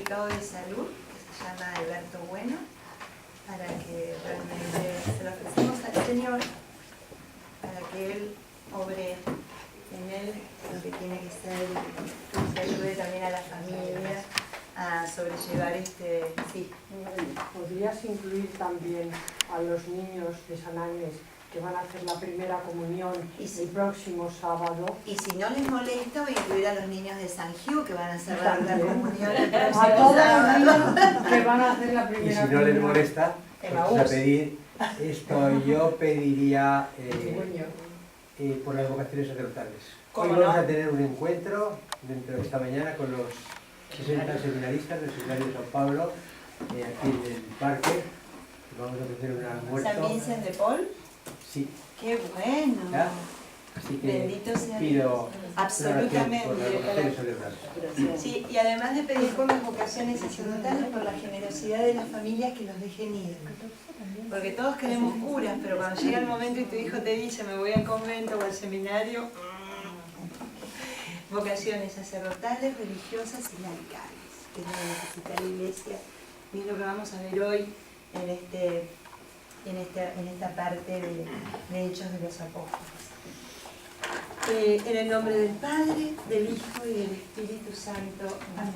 certificado de salud, que se llama Alberto Bueno, para que realmente se lo ofrecemos al Señor, para que Él obre en Él lo que tiene que ser, y que ayude también a la familia a sobrellevar sí. ¿Podrías incluir también a los niños de San Agnes que van a hacer la primera comunión el próximo sábado? Y si no les molesta, voy a incluir a los niños de San Hugh que van a hacer la comunión el próximo a todos sábado. los niños que van a hacer la primera comunión. Y si no les molesta, vamos a pedir esto. Yo pediría por las vocaciones sacerdotales. Hoy vamos a tener un encuentro dentro de esta mañana con los 60 seminaristas del Seminario de San Pablo, aquí en el parque. Vamos a hacer un almuerzo. ¿San Vincent de Paul? Sí. ¡Qué bueno! ¿Ya? Así que bendito sea pido absolutamente por las vocaciones sacerdotales. Sí, y además de pedir por las vocaciones sacerdotales, por la generosidad de las familias que los dejen ir. Porque todos queremos curas, pero cuando llega el momento y tu hijo te dice me voy al convento o al seminario, vocaciones sacerdotales, religiosas y laicales, que es lo que necesita la Iglesia, y es lo que vamos a ver hoy en esta parte de Hechos de los Apóstoles. En el nombre del Padre, del Hijo y del Espíritu Santo. Amén.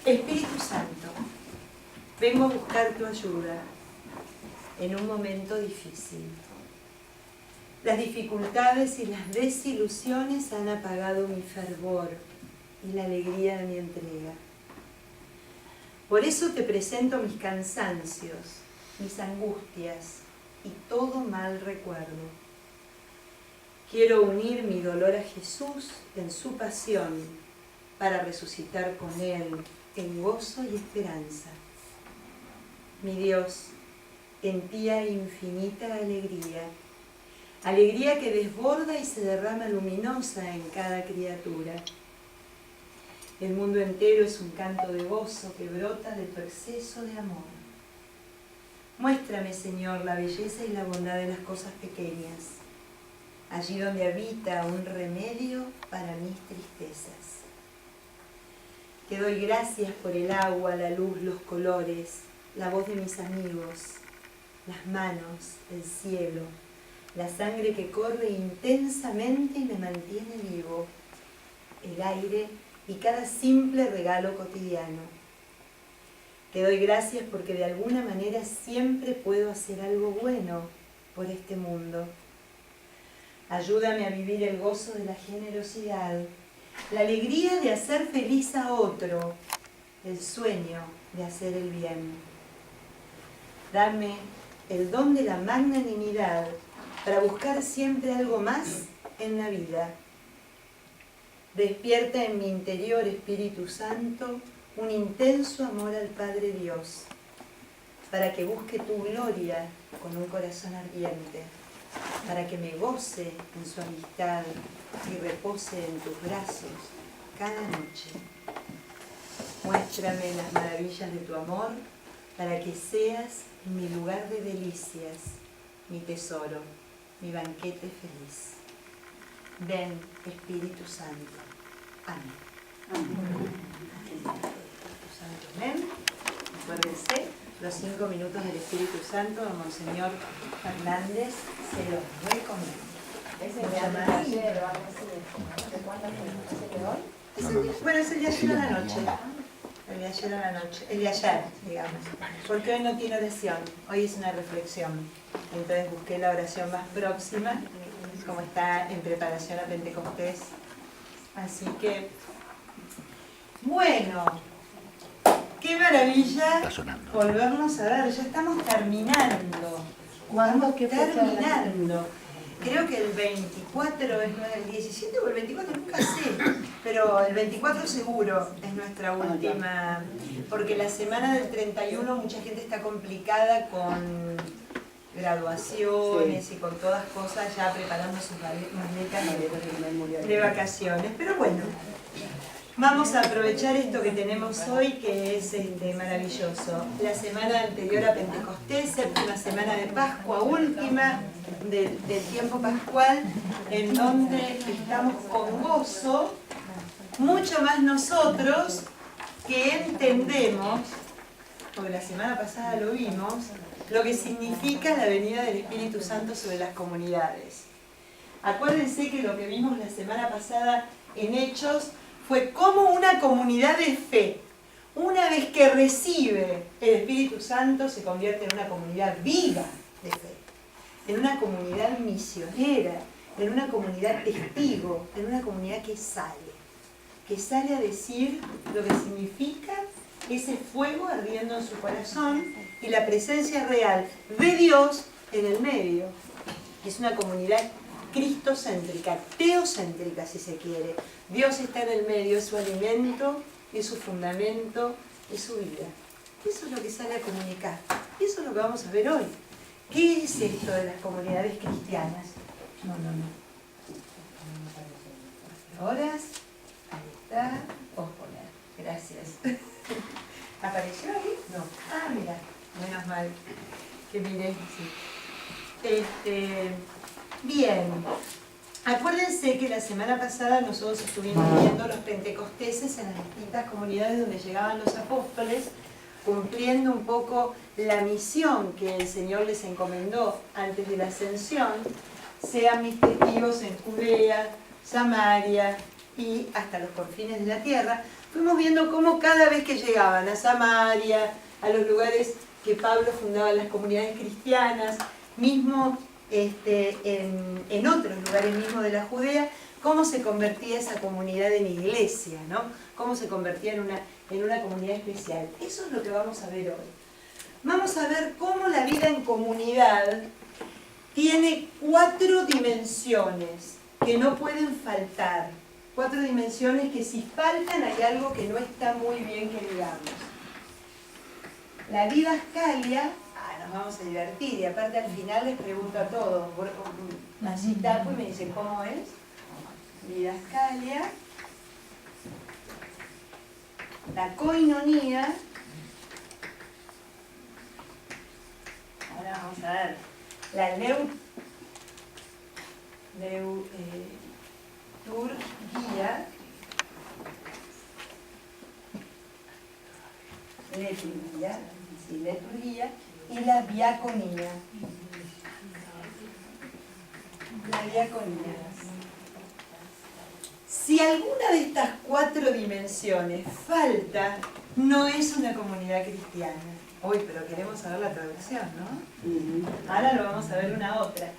Espíritu Santo, vengo a buscar tu ayuda en un momento difícil. Las dificultades y las desilusiones han apagado mi fervor y la alegría de mi entrega. Por eso te presento mis cansancios, mis angustias y todo mal recuerdo. Quiero unir mi dolor a Jesús en su pasión para resucitar con Él en gozo y esperanza. Mi Dios, en ti hay infinita alegría, alegría que desborda y se derrama luminosa en cada criatura. El mundo entero es un canto de gozo que brota de tu exceso de amor. Muéstrame, Señor, la belleza y la bondad de las cosas pequeñas, allí donde habita un remedio para mis tristezas. Te doy gracias por el agua, la luz, los colores, la voz de mis amigos, las manos, el cielo, la sangre que corre intensamente y me mantiene vivo, el aire y cada simple regalo cotidiano. Te doy gracias porque de alguna manera siempre puedo hacer algo bueno por este mundo. Ayúdame a vivir el gozo de la generosidad, la alegría de hacer feliz a otro, el sueño de hacer el bien. Dame el don de la magnanimidad para buscar siempre algo más en la vida. Despierta en mi interior, Espíritu Santo, un intenso amor al Padre Dios, para que busque tu gloria con un corazón ardiente, para que me goce en su amistad y repose en tus brazos cada noche. Muéstrame las maravillas de tu amor, para que seas mi lugar de delicias, mi tesoro, mi banquete feliz. Ven, Espíritu Santo. Amén. Amén. Amén. Acuérdense, los 5 minutos del Espíritu Santo de Monseñor Fernández se los recomiendo. ¿Es el de ayer o algo así? ¿De cuándo fue? Bueno, es el de ayer a la noche. El de ayer a la noche. El de ayer, digamos. Porque hoy no tiene oración. Hoy es una reflexión. Entonces busqué la oración más próxima, como está en preparación a Pentecostés. Así que, bueno, qué maravilla volvernos a ver. Ya estamos terminando. ¿Cuándo? ¿Qué fecha? Terminando. Creo que el 24 es el 17 o el 24, nunca sé, pero el 24 seguro es nuestra última, porque la semana del 31 mucha gente está complicada con graduaciones y con todas cosas, ya preparando sus maletas de vacaciones. Pero bueno, vamos a aprovechar esto que tenemos hoy, que es maravilloso. La semana anterior a Pentecostés, séptima semana de Pascua, última del tiempo pascual, en donde estamos con gozo, mucho más nosotros, que entendemos, porque la semana pasada lo vimos, lo que significa la venida del Espíritu Santo sobre las comunidades. Acuérdense que lo que vimos la semana pasada en Hechos fue cómo una comunidad de fe, una vez que recibe el Espíritu Santo, se convierte en una comunidad viva de fe, en una comunidad misionera, en una comunidad testigo, en una comunidad que sale a decir lo que significa ese fuego ardiendo en su corazón y la presencia real de Dios en el medio. Es una comunidad cristocéntrica, teocéntrica si se quiere. Dios está en el medio, es su alimento, es su fundamento, es su vida. Eso es lo que sale a comunicar. Eso es lo que vamos a ver hoy. ¿Qué es esto de las comunidades cristianas? No. Horas, ahí está, posponer. Gracias. ¿Apareció ahí? No. Ah, mira, menos mal que miré. Sí. Bien. Acuérdense que la semana pasada nosotros estuvimos viendo los pentecosteses en las distintas comunidades donde llegaban los apóstoles, cumpliendo un poco la misión que el Señor les encomendó antes de la ascensión: sean mis testigos en Judea, Samaria y hasta los confines de la tierra. Fuimos viendo cómo cada vez que llegaban a Samaria, a los lugares que Pablo fundaba las comunidades cristianas, mismo en otros lugares mismos de la Judea, cómo se convertía esa comunidad en iglesia, ¿no? Cómo se convertía en una comunidad especial. Eso es lo que vamos a ver hoy. Vamos a ver cómo la vida en comunidad tiene 4 dimensiones que no pueden faltar. 4 dimensiones que si faltan hay algo que no está muy bien que digamos. La didascalia, nos vamos a divertir, y aparte al final les pregunto a todos, así tapo y me dicen ¿cómo es? Didascalia, la koinonía, ahora vamos a ver, la liturgia y la diaconía. La diaconía. Si alguna de estas 4 dimensiones falta, no es una comunidad cristiana. Uy, pero queremos saber la traducción, ¿no? Ahora lo vamos a ver una otra.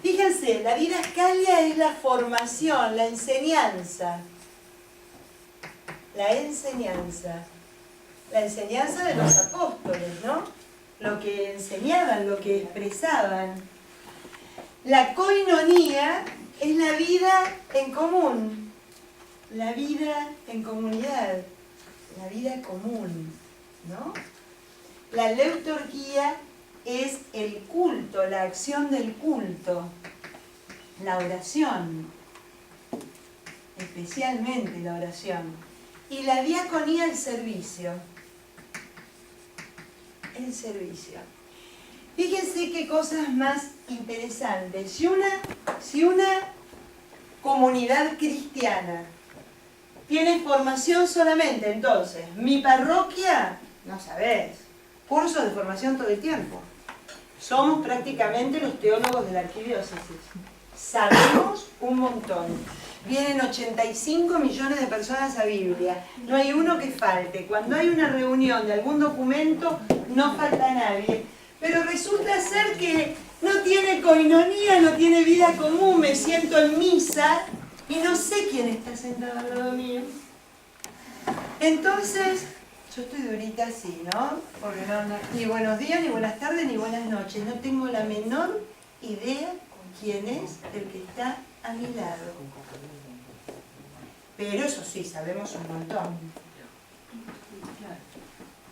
Fíjense, la didascalia es la formación, la enseñanza. La enseñanza de los apóstoles, ¿no? Lo que enseñaban, lo que expresaban. La koinonía es la vida en común, la vida en comunidad, la vida común, ¿no? La liturgia es el culto, la acción del culto, la oración, especialmente la oración. Y la diaconía, el servicio. El servicio. Fíjense qué cosas más interesantes. Si una comunidad cristiana tiene formación solamente, entonces, mi parroquia, no sabés, cursos de formación todo el tiempo. Somos prácticamente los teólogos de la arquidiócesis. Sabemos un montón. Vienen 85 millones de personas a Biblia. No hay uno que falte. Cuando hay una reunión de algún documento, no falta nadie. Pero resulta ser que no tiene koinonía, no tiene vida común. Me siento en misa y no sé quién está sentado al lado mío. Entonces, yo estoy durita así, ¿no? Porque no, ni buenos días, ni buenas tardes, ni buenas noches. No tengo la menor idea quién es el que está a mi lado. Pero eso sí, sabemos un montón.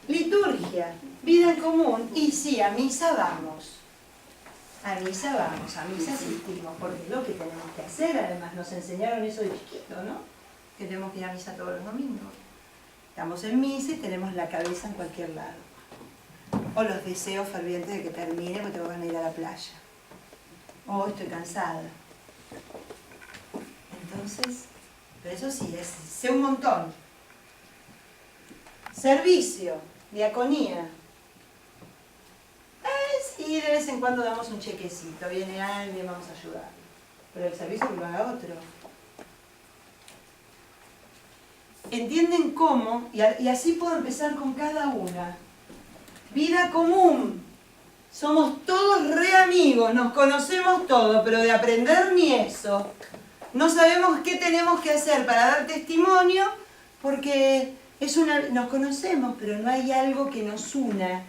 Liturgia, vida en común. Y sí, a misa vamos. A misa asistimos, porque es lo que tenemos que hacer. Además, nos enseñaron eso de chiquito, ¿no? Que tenemos que ir a misa todos los domingos. Estamos en misa y tenemos la cabeza en cualquier lado. O los deseos fervientes de que termine porque tengo ganas de ir a la playa. O estoy cansada. Entonces, pero eso sí, sé un montón. Servicio, diaconía. Sí, de vez en cuando damos un chequecito, viene alguien, vamos a ayudar. Pero el servicio que lo haga otro. ¿Entienden cómo? Y así puedo empezar con cada una. Vida común. Somos todos re amigos, nos conocemos todos, pero de aprender ni eso. No sabemos qué tenemos que hacer para dar testimonio, porque nos conocemos, pero no hay algo que nos una,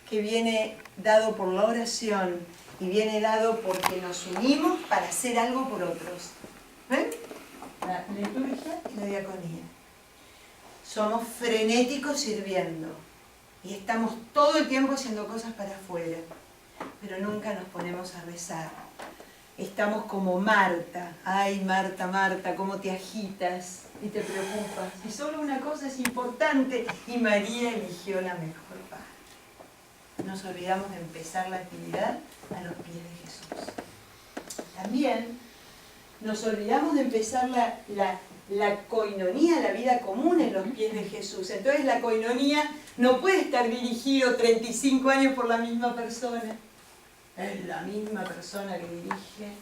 que viene dado por la oración y viene dado porque nos unimos para hacer algo por otros. ¿Ven? La liturgia y la diaconía. Somos frenéticos sirviendo y estamos todo el tiempo haciendo cosas para afuera, pero nunca nos ponemos a rezar. Estamos como Marta. Ay, Marta, Marta, cómo te agitas y te preocupas. Y solo una cosa es importante y María eligió la mejor parte. Nos olvidamos de empezar la actividad a los pies de Jesús. También nos olvidamos de empezar la coinonía, la vida común en los pies de Jesús. Entonces la coinonía no puede estar dirigido 35 años por la misma persona. Es la misma persona que dirige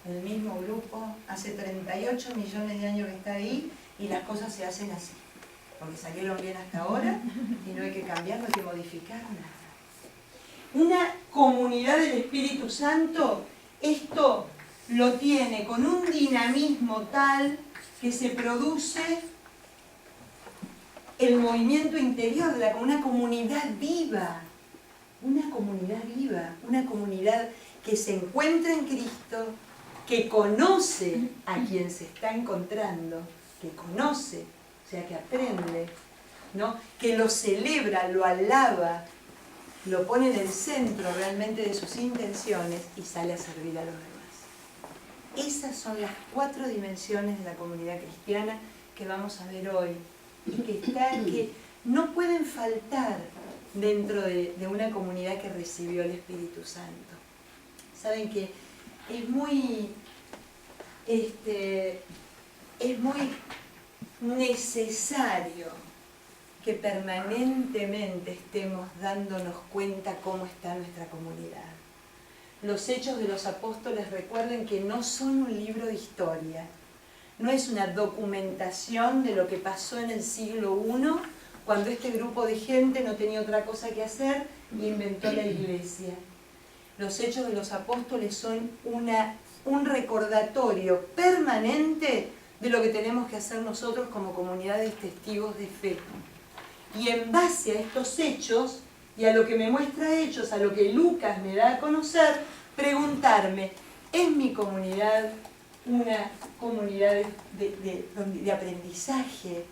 el mismo grupo, hace 38 millones de años que está ahí y las cosas se hacen así. Porque salieron bien hasta ahora y no hay que cambiar, no hay que modificar nada. Una comunidad del Espíritu Santo, esto lo tiene con un dinamismo tal que se produce el movimiento interior de una comunidad viva. Una comunidad viva, una comunidad que se encuentra en Cristo, que conoce a quien se está encontrando, que conoce, o sea, que aprende, ¿no? Que lo celebra, lo alaba, lo pone en el centro realmente de sus intenciones y sale a servir a los demás. Esas son las 4 dimensiones de la comunidad cristiana que vamos a ver hoy y que no pueden faltar dentro de una comunidad que recibió el Espíritu Santo. Saben que es muy necesario que permanentemente estemos dándonos cuenta cómo está nuestra comunidad. Los Hechos de los Apóstoles, recuerden que no son un libro de historia, no es una documentación de lo que pasó en el siglo I, cuando este grupo de gente no tenía otra cosa que hacer y inventó la iglesia. Los Hechos de los Apóstoles son un recordatorio permanente de lo que tenemos que hacer nosotros como comunidades testigos de fe. Y en base a estos hechos, y a lo que me muestra Hechos, a lo que Lucas me da a conocer, preguntarme, ¿es mi comunidad una comunidad de aprendizaje?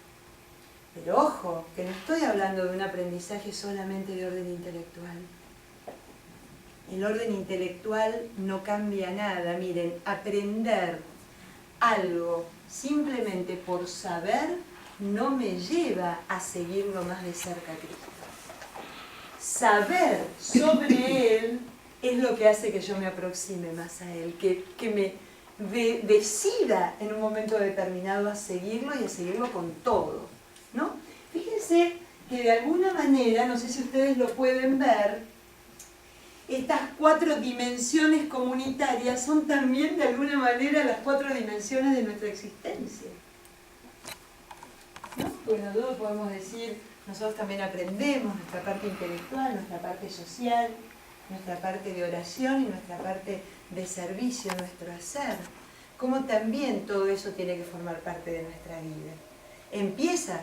Pero ojo, que no estoy hablando de un aprendizaje solamente de orden intelectual. El orden intelectual no cambia nada. Miren, aprender algo simplemente por saber no me lleva a seguirlo más de cerca a Cristo. Saber sobre Él es lo que hace que yo me aproxime más a Él, que me decida en un momento determinado a seguirlo y a seguirlo con todo, ¿no? Fíjense que de alguna manera, no sé si ustedes lo pueden ver, estas 4 dimensiones comunitarias son también de alguna manera las 4 dimensiones de nuestra existencia, ¿no? Pues nosotros podemos decir, nosotros también aprendemos nuestra parte intelectual, nuestra parte social, nuestra parte de oración y nuestra parte de servicio, nuestro hacer. Como también todo eso tiene que formar parte de nuestra vida. Empieza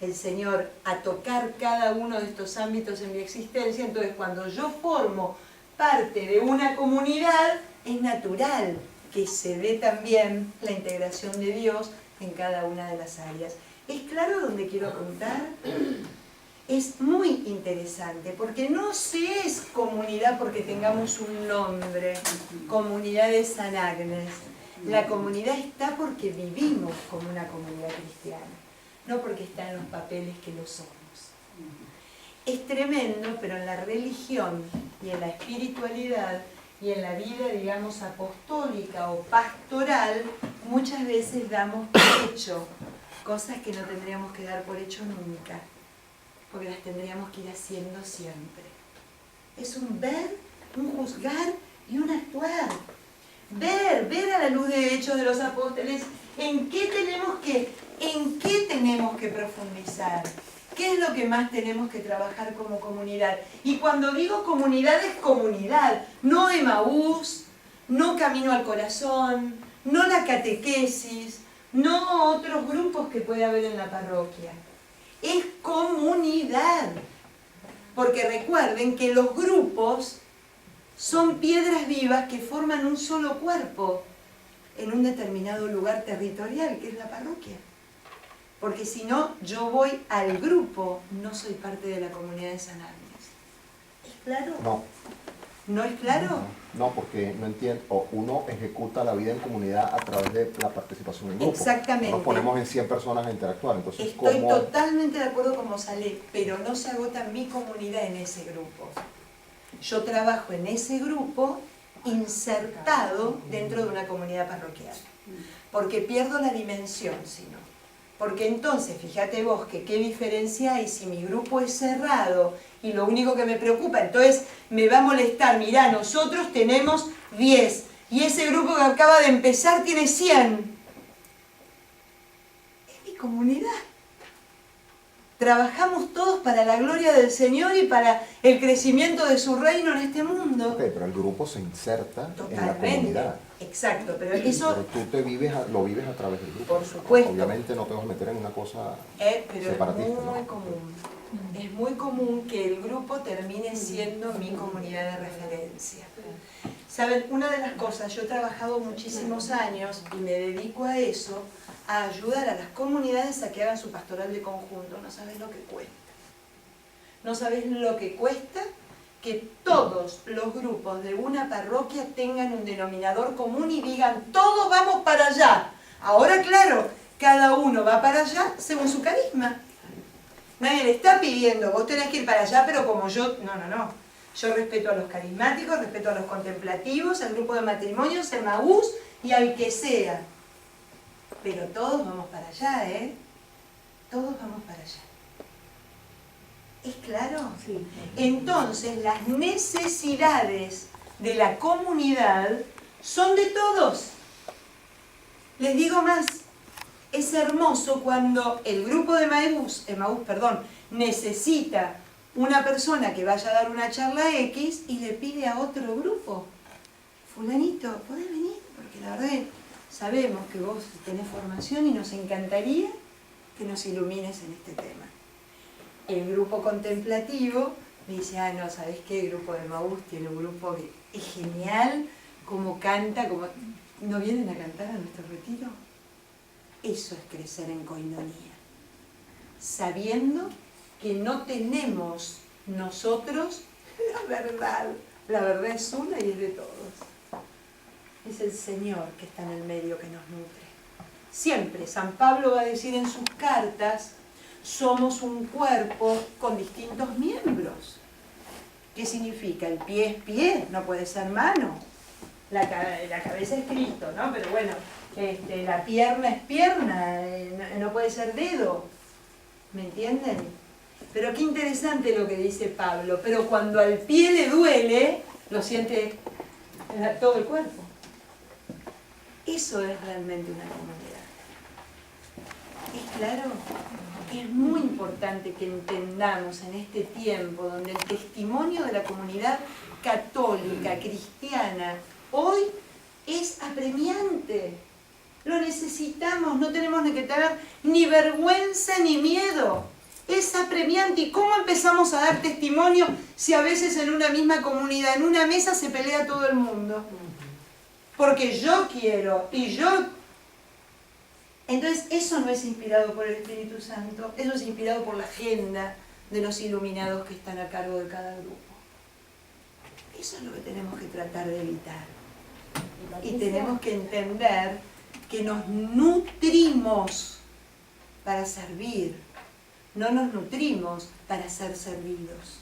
el Señor a tocar cada uno de estos ámbitos en mi existencia, entonces cuando yo formo parte de una comunidad, es natural que se dé también la integración de Dios en cada una de las áreas. ¿Es claro dónde quiero apuntar? Es muy interesante, porque no se es comunidad porque tengamos un nombre, comunidad de San Agnes. La comunidad está porque vivimos como una comunidad cristiana, no porque está en los papeles que lo somos. Es tremendo, pero en la religión y en la espiritualidad y en la vida, digamos, apostólica o pastoral, muchas veces damos por hecho cosas que no tendríamos que dar por hecho nunca. porque las tendríamos que ir haciendo siempre. Es un ver, un juzgar y un actuar. Ver a la luz de Hechos de los Apóstoles en qué tenemos que profundizar, qué es lo que más tenemos que trabajar como comunidad. Y cuando digo comunidad, es comunidad, no Emaús, no Camino al Corazón, no la catequesis, no otros grupos que puede haber en la parroquia. Es comunidad. Porque recuerden que los grupos son piedras vivas que forman un solo cuerpo en un determinado lugar territorial, que es la parroquia. Porque si no, yo voy al grupo, no soy parte de la comunidad de San Agnes. ¿Es claro? No. ¿No es claro? No, porque no entiendo, uno ejecuta la vida en comunidad a través de la participación en grupo. Exactamente. Nos ponemos en 100 personas a interactuar, entonces Estoy ¿cómo? totalmente de acuerdo con Mosalé, pero no se agota mi comunidad en ese grupo. Yo trabajo en ese grupo insertado dentro de una comunidad parroquial, porque pierdo la dimensión, si no. Porque entonces, fíjate vos que qué diferencia hay si mi grupo es cerrado y lo único que me preocupa, entonces me va a molestar, mirá, nosotros tenemos 10 y ese grupo que acaba de empezar tiene 100. Es mi comunidad. Trabajamos todos para la gloria del Señor y para el crecimiento de su reino en este mundo. Ok, pero el grupo se inserta en la Totalmente. comunidad. Exacto, pero eso... Pero tú lo vives a través del grupo. Por supuesto. Obviamente no te vas a meter en una cosa pero separatista. es muy ¿no? común. Es muy común que el grupo termine siendo mi comunidad de referencia. Saben, una de las cosas, yo he trabajado muchísimos años y me dedico a eso, a ayudar a las comunidades a que hagan su pastoral de conjunto. No sabes lo que cuesta. No sabes lo que cuesta que todos los grupos de una parroquia tengan un denominador común y digan, todos vamos para allá. Ahora, claro, cada uno va para allá según su carisma. Nadie le está pidiendo, vos tenés que ir para allá, pero como yo... No. Yo respeto a los carismáticos, respeto a los contemplativos, al grupo de matrimonios, al Emaús y al que sea. Pero todos vamos para allá, ¿eh? Todos vamos para allá. ¿Es claro? Sí. Entonces, las necesidades de la comunidad son de todos. Les digo más, es hermoso cuando el grupo de Emaús, necesita una persona que vaya a dar una charla X y le pide a otro grupo, fulanito, ¿podés venir? Porque la verdad sabemos que vos tenés formación y nos encantaría que nos ilumines en este tema. El grupo contemplativo dice, no, ¿sabés qué? El grupo de Emaús tiene un grupo que es genial, como canta, como... ¿No vienen a cantar a nuestro retiro? Eso es crecer en coinonía, sabiendo que no tenemos nosotros la verdad es una y es de todos. Es el Señor que está en el medio que nos nutre. Siempre San Pablo va a decir en sus cartas, somos un cuerpo con distintos miembros. ¿Qué significa? El pie es pie, no puede ser mano. La cabeza es Cristo, ¿no? Pero bueno, la pierna es pierna, no puede ser dedo. ¿Me entienden? Pero qué interesante lo que dice Pablo. Pero cuando al pie le duele, lo siente todo el cuerpo. Eso es realmente una comunidad. ¿Es claro? Es muy importante que entendamos en este tiempo donde el testimonio de la comunidad católica, cristiana, hoy es apremiante. Lo necesitamos, no tenemos que tener ni vergüenza ni miedo. Es apremiante. ¿Y cómo empezamos a dar testimonio si a veces en una misma comunidad, en una mesa se pelea todo el mundo? Porque yo quiero y yo... Entonces eso no es inspirado por el Espíritu Santo, eso es inspirado por la agenda de los iluminados que están a cargo de cada grupo. Eso es lo que tenemos que tratar de evitar. Y tenemos que entender que nos nutrimos para servir, no nos nutrimos para ser servidos.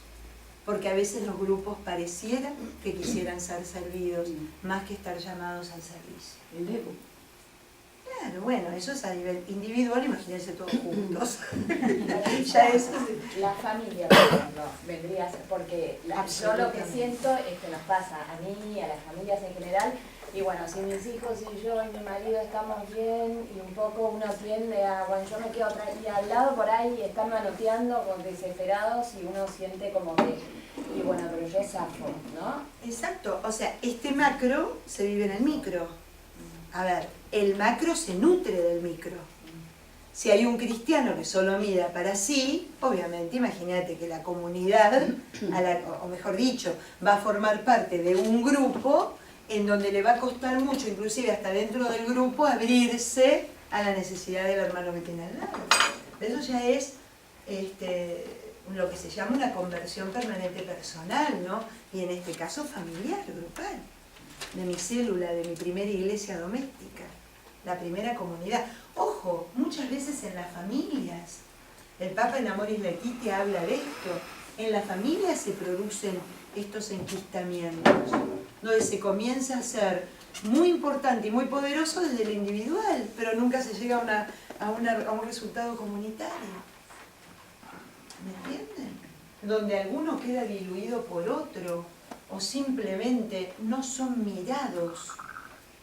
Porque a veces los grupos pareciera que quisieran ser servidos, más que estar llamados al servicio. El ego. Claro, bueno, eso es a nivel individual, imagínense todos juntos. ya eso... La familia, por ejemplo, vendría a ser, porque yo lo que siento es que nos pasa a mí y a las familias en general, y bueno, si mis hijos y yo y mi marido estamos bien, y un poco uno tiende a, bueno, yo me quedo atrás, y al lado por ahí están manoteando con desesperados, y uno siente como que, y bueno, pero yo zafo, ¿no? Exacto, o sea, este macro se vive en el micro. A ver, el macro se nutre del micro. Si hay un cristiano que solo mira para sí, obviamente imagínate que la comunidad, o mejor dicho, va a formar parte de un grupo en donde le va a costar mucho, inclusive hasta dentro del grupo, abrirse a la necesidad del hermano que tiene al lado. Eso ya es lo que se llama una conversión permanente personal, ¿no? Y en este caso familiar, grupal, de mi célula, de mi primera iglesia doméstica, la primera comunidad. Ojo, muchas veces en las familias, el Papa en Amoris Laetitia habla de esto, en las familias se producen estos enquistamientos, donde se comienza a ser muy importante y muy poderoso desde lo individual, pero nunca se llega a un resultado comunitario. ¿Me entienden? Donde alguno queda diluido por otro, o simplemente no son mirados,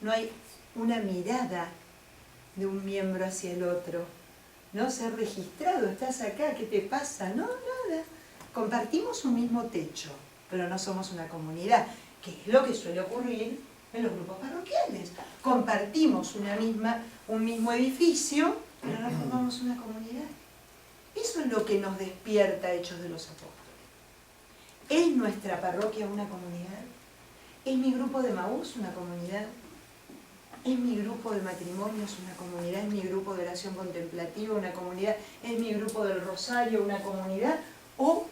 no hay una mirada de un miembro hacia el otro, no ser registrado, estás acá, ¿qué te pasa? No, nada. Compartimos un mismo techo, pero no somos una comunidad, que es lo que suele ocurrir en los grupos parroquiales. Compartimos un mismo edificio, pero no formamos una comunidad. Eso es lo que nos despierta Hechos de los Apóstoles. ¿Es nuestra parroquia una comunidad? ¿Es mi grupo de Maús una comunidad? ¿Es mi grupo de matrimonios una comunidad? ¿Es mi grupo de oración contemplativa una comunidad? ¿Es mi grupo del Rosario una comunidad? O,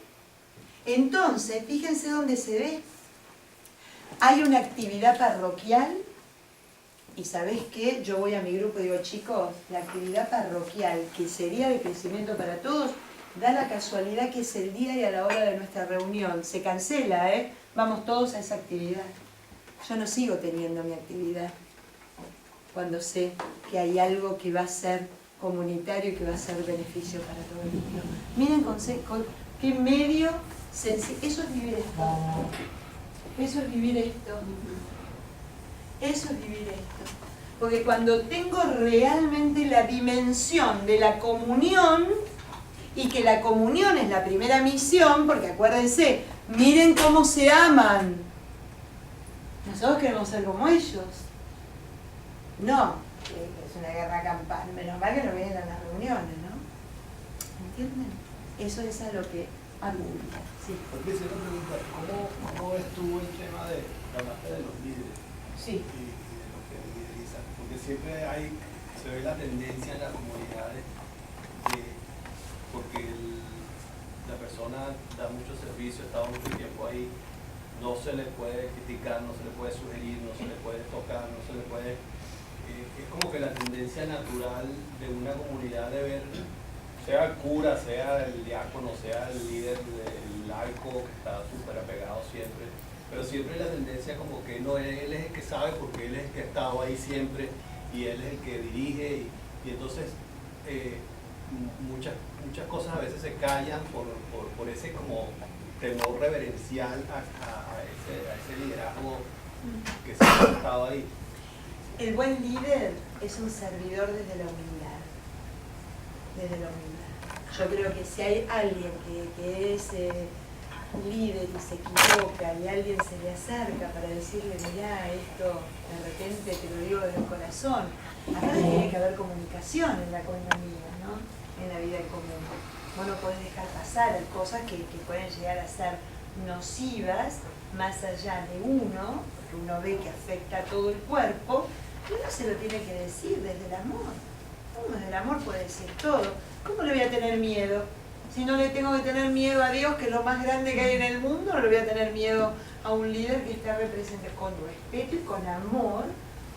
entonces, fíjense dónde se ve. Hay una actividad parroquial, y ¿sabés qué? Yo voy a mi grupo y digo, chicos, la actividad parroquial, que sería de crecimiento para todos, da la casualidad que es el día y a la hora de nuestra reunión. Se cancela, ¿eh? Vamos todos a esa actividad. Yo no sigo teniendo mi actividad cuando sé que hay algo que va a ser comunitario y que va a ser beneficio para todo el mundo. Miren con qué medio sencillo. Eso es vivir esto. Eso es vivir esto. Eso es vivir esto. Porque cuando tengo realmente la dimensión de la comunión, y que la comunión es la primera misión, porque acuérdense, miren cómo se aman. Nosotros queremos ser como ellos. No, es una guerra campal. Menos mal que no vienen a las reuniones, ¿no? ¿Entienden? Eso es a lo que apunta. Sí. Patricia, una pregunta. ¿Cómo ves tú el tema de la parte de los líderes? Sí. Y de los que liderizan? Porque siempre se ve la tendencia en las comunidades porque la persona da mucho servicio, ha estado mucho tiempo ahí, no se le puede criticar, no se le puede sugerir, no se le puede tocar, no se le puede... es como que la tendencia natural de una comunidad de ver, sea el cura, sea el diácono, sea el líder del laico, que está súper apegado siempre, pero siempre la tendencia como que no, él es el que sabe porque él es el que ha estado ahí siempre y él es el que dirige y entonces muchas cosas a veces se callan por ese como temor reverencial a ese liderazgo que siempre ha estado ahí. El buen líder es un servidor desde la humildad. Desde la humildad. Yo creo que si hay alguien que es líder y se equivoca y alguien se le acerca para decirle, mirá, esto de repente te lo digo desde el corazón, aparte tiene que haber comunicación en la comunidad, ¿no? En la vida en común. Vos no podés dejar pasar cosas que pueden llegar a ser nocivas más allá de uno, porque uno ve que afecta a todo el cuerpo, y uno se lo tiene que decir desde el amor. Uno desde el amor puede decir todo. ¿Cómo le voy a tener miedo? Si no le tengo que tener miedo a Dios, que es lo más grande que hay en el mundo, no le voy a tener miedo a un líder que está representado con respeto y con amor.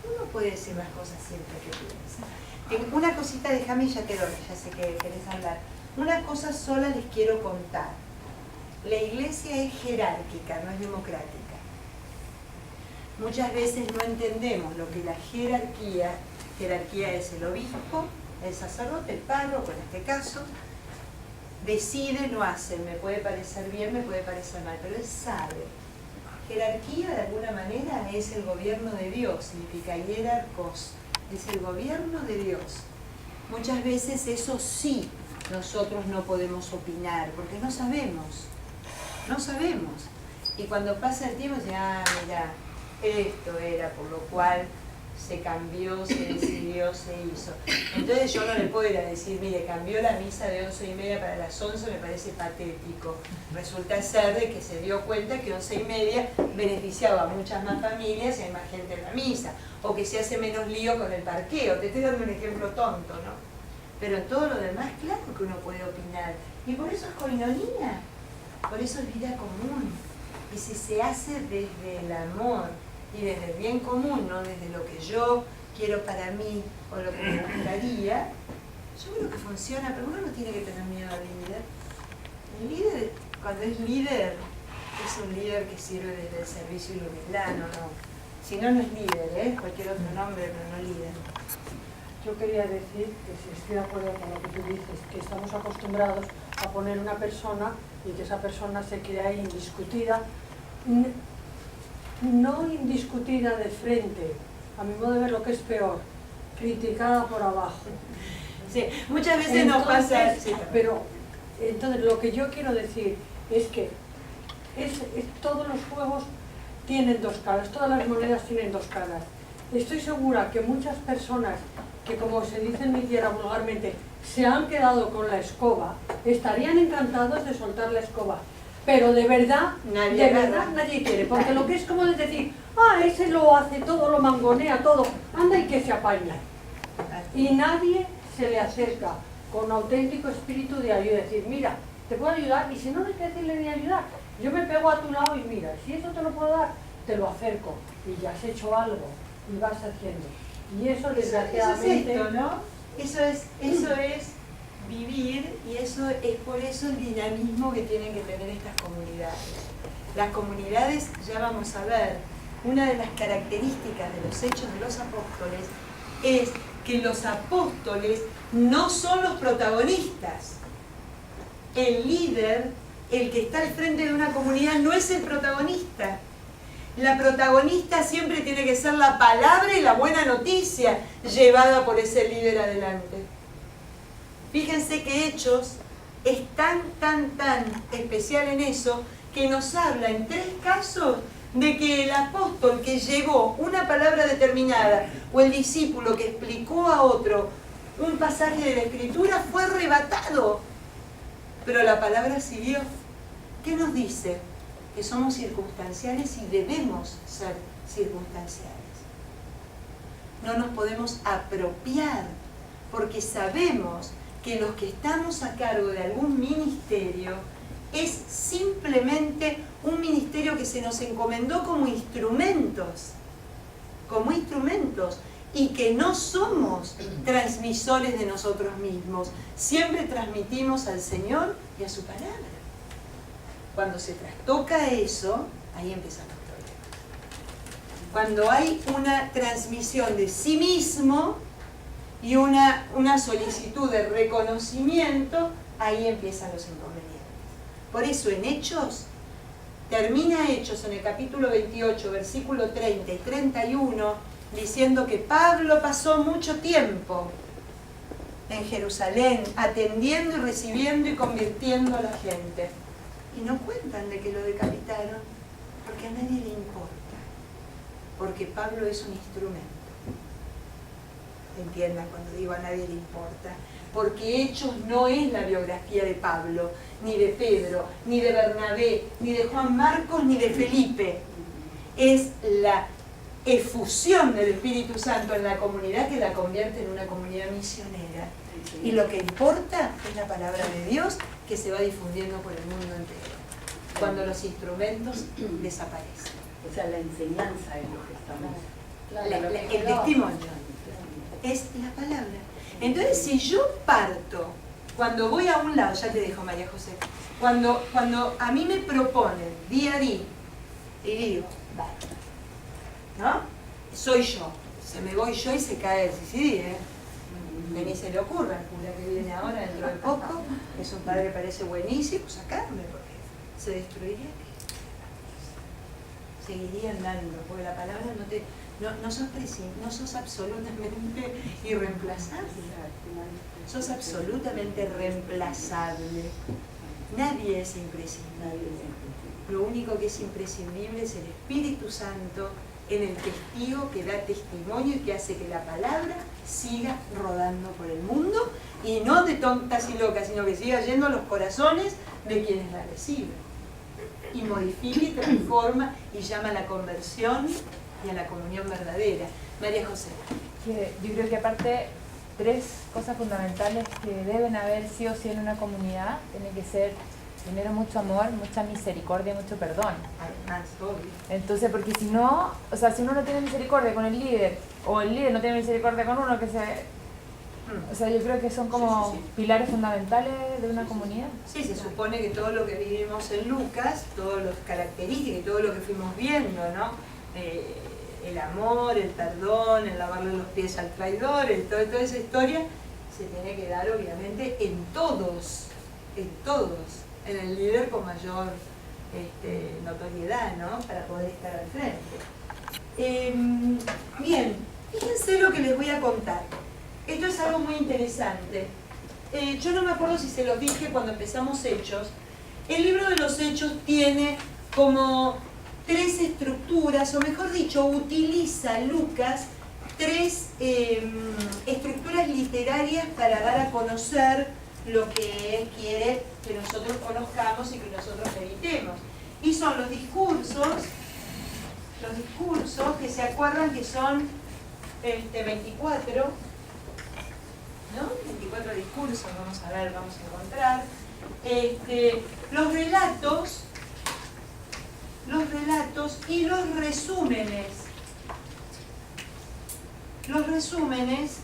Uno puede decir las cosas siempre que piensa. Una cosita, déjame y ya te doy, ya sé que querés hablar. Una cosa sola les quiero contar. La iglesia es jerárquica, no es democrática. Muchas veces no entendemos lo que la jerarquía es el obispo, el sacerdote, el párroco en este caso, decide, no hace, me puede parecer bien, me puede parecer mal, pero él sabe. Jerarquía, de alguna manera, es el gobierno de Dios, significa hierarcos, es el gobierno de Dios. Muchas veces eso sí, nosotros no podemos opinar, porque no sabemos, no sabemos. Y cuando pasa el tiempo, ya, mira, esto era por lo cual se cambió, se decidió, se hizo. Entonces yo no le puedo ir a decir, mire, cambió la misa de 11:30 para las 11, me parece patético. Resulta ser de que se dio cuenta que 11:30 beneficiaba a muchas más familias y hay más gente en la misa, o que se hace menos lío con el parqueo. Te estoy dando un ejemplo tonto, ¿no? Pero en todo lo demás, claro que uno puede opinar. Y por eso es coinonía, por eso es vida común. Y si se hace desde el amor y desde el bien común, no desde lo que yo quiero para mí o lo que me gustaría, yo creo que funciona, pero uno no tiene que tener miedo al líder. El líder, cuando es líder, es un líder que sirve desde el servicio y lo humildad, no. Si no, no es líder, cualquier otro nombre, pero no líder. Yo quería decir que si estoy de acuerdo con lo que tú dices, que estamos acostumbrados a poner una persona y que esa persona se quede ahí indiscutida, no indiscutida de frente, a mi modo de ver lo que es peor, criticada por abajo. Sí, muchas veces nos pasa... Sí, pero entonces lo que yo quiero decir es que todos los juegos tienen dos caras, todas las monedas tienen dos caras. Estoy segura que muchas personas que, como se dice en mi tierra vulgarmente, se han quedado con la escoba, estarían encantados de soltar la escoba. Pero de verdad nadie quiere, porque lo que es como decir, ese lo hace todo, lo mangonea todo, anda y que se apaña. Y nadie se le acerca con auténtico espíritu de ayuda, decir, mira, te puedo ayudar, y si no hay que decirle ni ayudar, yo me pego a tu lado y mira, si eso te lo puedo dar, te lo acerco, y ya has hecho algo, y vas haciendo. Y eso desgraciadamente... Eso es esto, ¿no? Eso es vivir, y eso es por eso el dinamismo que tienen que tener estas comunidades. Las comunidades, ya vamos a ver, una de las características de los hechos de los apóstoles es que los apóstoles no son los protagonistas. El líder, el que está al frente de una comunidad, no es el protagonista. La protagonista siempre tiene que ser la palabra y la buena noticia llevada por ese líder adelante. Fíjense que Hechos es tan especial en eso, que nos habla en 3 casos de que el apóstol que llevó una palabra determinada o el discípulo que explicó a otro un pasaje de la Escritura fue arrebatado, pero la palabra siguió. ¿Qué nos dice? Que somos circunstanciales y debemos ser circunstanciales. No nos podemos apropiar, porque sabemos que los que estamos a cargo de algún ministerio es simplemente un ministerio que se nos encomendó como instrumentos, y que no somos transmisores de nosotros mismos, siempre transmitimos al Señor y a su palabra. Cuando se trastoca eso, ahí empiezan los problemas. Cuando hay una transmisión de sí mismo y una solicitud de reconocimiento, ahí empiezan los inconvenientes. Por eso en Hechos, termina Hechos en el capítulo 28, versículo 30 y 31, diciendo que Pablo pasó mucho tiempo en Jerusalén, atendiendo y recibiendo y convirtiendo a la gente. Y no cuentan de que lo decapitaron, porque a nadie le importa, porque Pablo es un instrumento. Entiendan cuando digo a nadie le importa, porque Hechos no es la biografía de Pablo, ni de Pedro, ni de Bernabé, ni de Juan Marcos, ni de Felipe. Es la efusión del Espíritu Santo en la comunidad que la convierte en una comunidad misionera. Y lo que importa es la palabra de Dios que se va difundiendo por el mundo entero, cuando los instrumentos desaparecen. O sea, la enseñanza es lo que estamos... El testimonio es la palabra. Entonces, si yo parto, cuando voy a un lado, ya te dejo, María José, cuando a mí me proponen día a día, y digo, vale, ¿no? Soy yo, se me voy yo y se cae el CCD, ni se le ocurra al cura que viene ahora dentro de poco, que es un padre que parece buenísimo, sacarme, porque se destruiría. Seguirían dando, porque la palabra no sos absolutamente irreemplazable. Sos absolutamente reemplazable. Nadie es imprescindible. Lo único que es imprescindible es el Espíritu Santo en el testigo que da testimonio y que hace que la palabra siga rodando por el mundo, y no de tontas y locas, sino que siga yendo a los corazones de quienes la reciben, y modifica y transforma y llama a la conversión y a la comunión verdadera. María José. Yo creo que aparte, 3 cosas fundamentales que deben haber sí o sí en una comunidad, tiene que ser primero mucho amor, mucha misericordia y mucho perdón. Además, obvio. Entonces, porque si no, o sea, si uno no tiene misericordia con el líder, o el líder no tiene misericordia con uno, o sea, yo creo que son como sí. pilares fundamentales de una comunidad. Sí, se supone que todo lo que vivimos en Lucas, todas las características y todo lo que fuimos viendo, ¿no? El amor, el perdón, el lavarle los pies al traidor, toda esa historia se tiene que dar obviamente en todos, en el líder con mayor notoriedad, ¿no? Para poder estar al frente. Bien, fíjense lo que les voy a contar. Esto es algo muy interesante. Yo no me acuerdo si se los dije cuando empezamos Hechos. El libro de los Hechos tiene como 3 estructuras, o mejor dicho, utiliza Lucas 3 estructuras literarias para dar a conocer lo que él quiere que nosotros conozcamos y que nosotros meditemos. Y son los discursos que se acuerdan que son 24, ¿no? 24 discursos, vamos a ver, vamos a encontrar. Los relatos y los resúmenes. Los resúmenes,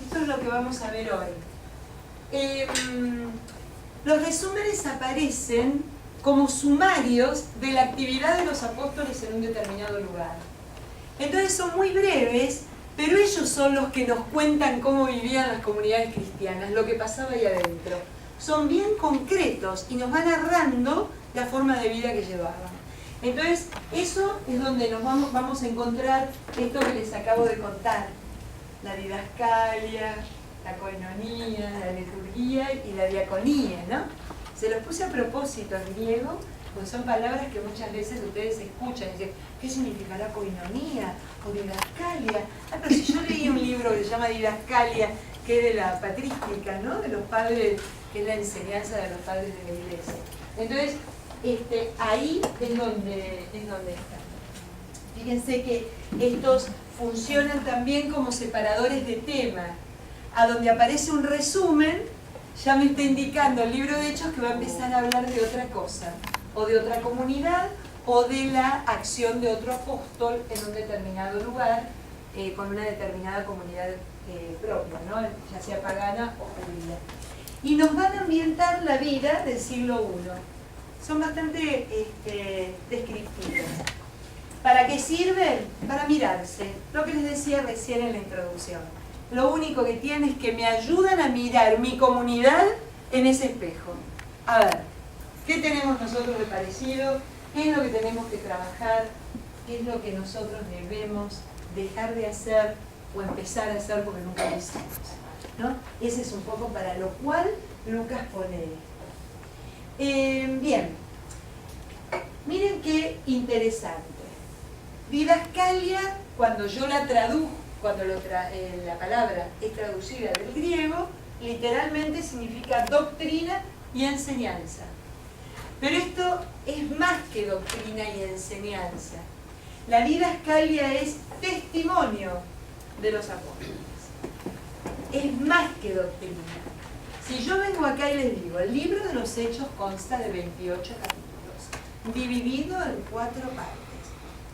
esto es lo que vamos a ver hoy. Los resúmenes aparecen como sumarios de la actividad de los apóstoles en un determinado lugar. Entonces son muy breves, pero ellos son los que nos cuentan cómo vivían las comunidades cristianas, lo que pasaba ahí adentro. Son bien concretos y nos van narrando la forma de vida que llevaban. Entonces, eso es donde nos vamos a encontrar esto que les acabo de contar. La didascalia, la koinonía, la liturgia y la diaconía, ¿no? Se los puse a propósito en griego, porque son palabras que muchas veces ustedes escuchan y dicen, ¿qué significará koinonía o didascalia? Ah, pero si yo leí un libro que se llama Didascalia, que es de la patrística, ¿no? De los padres, que es la enseñanza de los padres de la iglesia. Entonces, ahí es donde están. Fíjense que estos funcionan también como separadores de tema. A donde aparece un resumen, ya me está indicando el libro de Hechos que va a empezar a hablar de otra cosa, o de otra comunidad, o de la acción de otro apóstol en un determinado lugar, con una determinada comunidad propia, ¿no? Ya sea pagana o judía. Y nos van a ambientar la vida del siglo I. Son bastante descriptivas. ¿Para qué sirven? Para mirarse. Lo que les decía recién en la introducción. Lo único que tiene es que me ayudan a mirar mi comunidad en ese espejo. A ver, ¿qué tenemos nosotros de parecido? ¿Qué es lo que tenemos que trabajar? ¿Qué es lo que nosotros debemos dejar de hacer o empezar a hacer porque nunca lo hicimos? ¿No? Ese es un poco para lo cual Lucas pone. Bien, miren qué interesante. Didascalia, cuando yo la traduzco, cuando la palabra es traducida del griego, literalmente significa doctrina y enseñanza. Pero esto es más que doctrina y enseñanza. La didascalia es testimonio de los apóstoles. Es más que doctrina. Si yo vengo acá y les digo, el libro de los Hechos consta de 28 capítulos, dividido en 4 partes.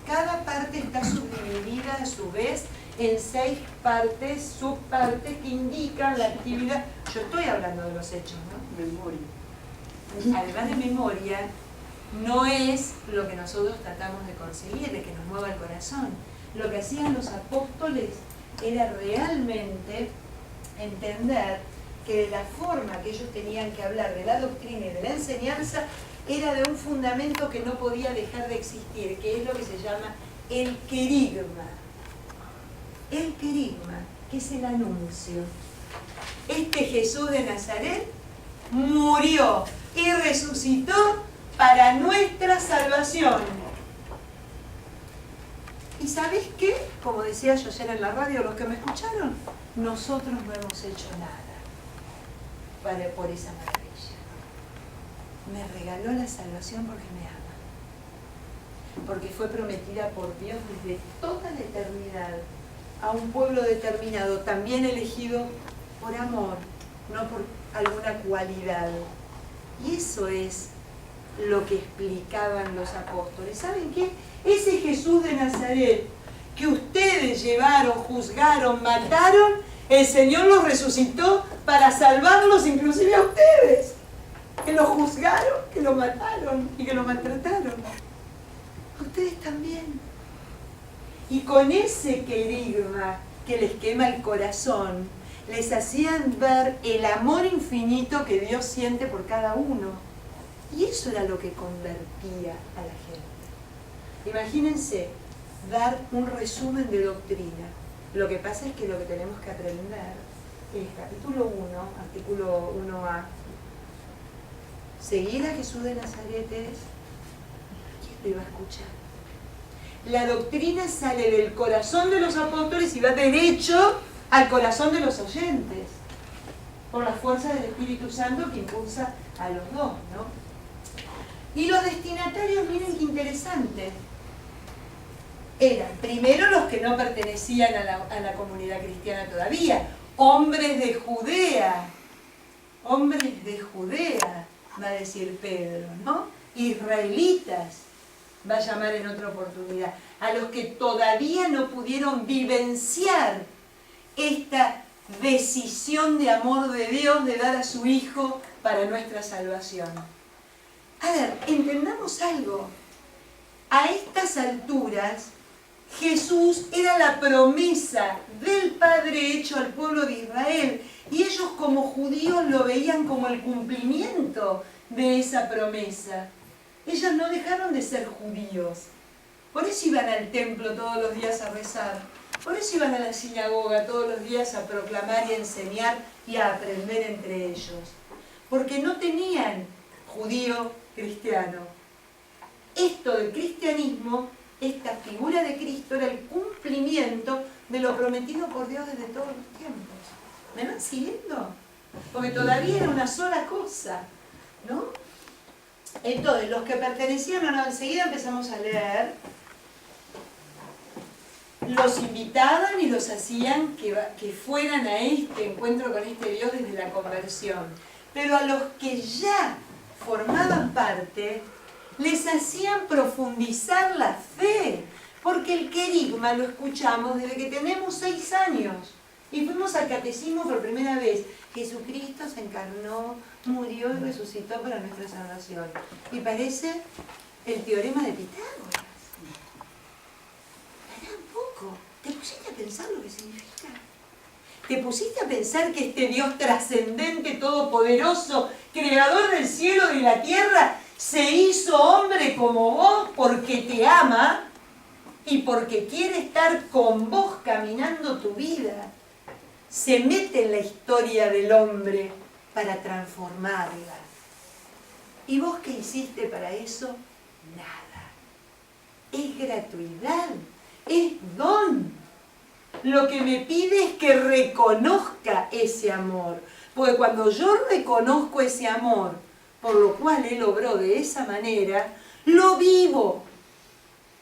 Cada parte está subdividida a su vez en 6 partes, subpartes que indican la actividad. Yo estoy hablando de los Hechos, ¿no? Memoria. Además de memoria, no es lo que nosotros tratamos de conseguir, de que nos mueva el corazón. Lo que hacían los apóstoles era realmente entender que la forma que ellos tenían que hablar de la doctrina y de la enseñanza era de un fundamento que no podía dejar de existir, que es lo que se llama el querigma. El querigma, que es el anuncio. Este Jesús de Nazaret murió y resucitó para nuestra salvación. ¿Y sabes qué? Como decía yo ayer en la radio, los que me escucharon, nosotros no hemos hecho nada por esa maravilla. Me regaló la salvación porque me ama. Porque fue prometida por Dios desde toda la eternidad a un pueblo determinado, también elegido por amor, no por alguna cualidad. Y eso es lo que explicaban los apóstoles. ¿Saben qué? Ese Jesús de Nazaret que ustedes llevaron, juzgaron, mataron, el Señor los resucitó para salvarlos inclusive a ustedes, que lo juzgaron, que lo mataron y que lo maltrataron. A ustedes también. Y con ese querigma que les quema el corazón, les hacían ver el amor infinito que Dios siente por cada uno. Y eso era lo que convertía a la gente. Imagínense dar un resumen de doctrina. Lo que pasa es que lo que tenemos que aprender es capítulo 1, artículo 1a. Seguir a Jesús de Nazaret es, ¿quién lo iba a escuchar? La doctrina sale del corazón de los apóstoles y va derecho al corazón de los oyentes, por la fuerza del Espíritu Santo que impulsa a los dos, ¿no? Y los destinatarios, miren qué interesante, eran primero los que no pertenecían a la comunidad cristiana todavía, hombres de Judea, va a decir Pedro, ¿no? Israelitas, va a llamar en otra oportunidad, a los que todavía no pudieron vivenciar esta decisión de amor de Dios de dar a su Hijo para nuestra salvación. A ver, entendamos algo. A estas alturas, Jesús era la promesa del Padre hecho al pueblo de Israel, y ellos como judíos lo veían como el cumplimiento de esa promesa. Ellos no dejaron de ser judíos. Por eso iban al templo todos los días a rezar. Por eso iban a la sinagoga todos los días a proclamar y a enseñar y a aprender entre ellos. Porque no tenían judío cristiano. Esto del cristianismo, esta figura de Cristo, era el cumplimiento de lo prometido por Dios desde todos los tiempos. ¿Me van siguiendo? Porque todavía era una sola cosa, ¿no? Entonces, los que pertenecían o no, enseguida empezamos a leer, los invitaban y los hacían que fueran a este encuentro con este Dios desde la conversión. Pero a los que ya formaban parte, les hacían profundizar la fe, porque el querigma lo escuchamos desde que tenemos 6 años. Y fuimos al catecismo por primera vez. Jesucristo se encarnó, murió y resucitó para nuestra salvación. Y parece el teorema de Pitágoras. Pará un poco. ¿Te pusiste a pensar lo que significa? ¿Te pusiste a pensar que este Dios trascendente, todopoderoso, creador del cielo y de la tierra, se hizo hombre como vos porque te ama y porque quiere estar con vos caminando tu vida? Se mete en la historia del hombre para transformarla. ¿Y vos qué hiciste para eso? Nada. Es gratuidad, es don. Lo que me pide es que reconozca ese amor. Porque cuando yo reconozco ese amor, por lo cual Él obró de esa manera, lo vivo.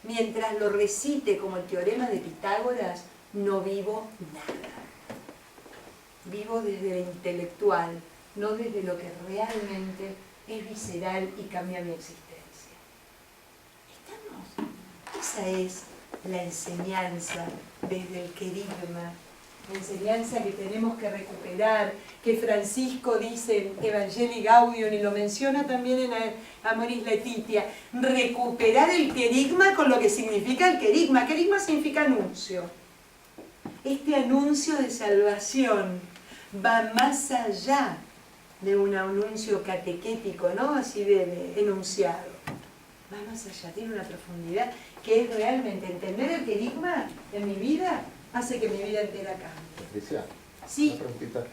Mientras lo recite como el teorema de Pitágoras, no vivo nada. Vivo desde lo intelectual, no desde lo que realmente es visceral y cambia mi existencia. ¿Estamos? Esa es la enseñanza desde el querigma, la enseñanza que tenemos que recuperar, que Francisco dice en Evangelii Gaudium y lo menciona también en Amoris Laetitia, recuperar el querigma con lo que significa el querigma. Querigma significa anuncio. este anuncio de salvación va más allá de un anuncio catequético, ¿no? Así de enunciado. Va más allá, tiene una profundidad que es realmente entender el querigma en mi vida hace que mi vida entera cambie. Patricia, Sí. una preguntita.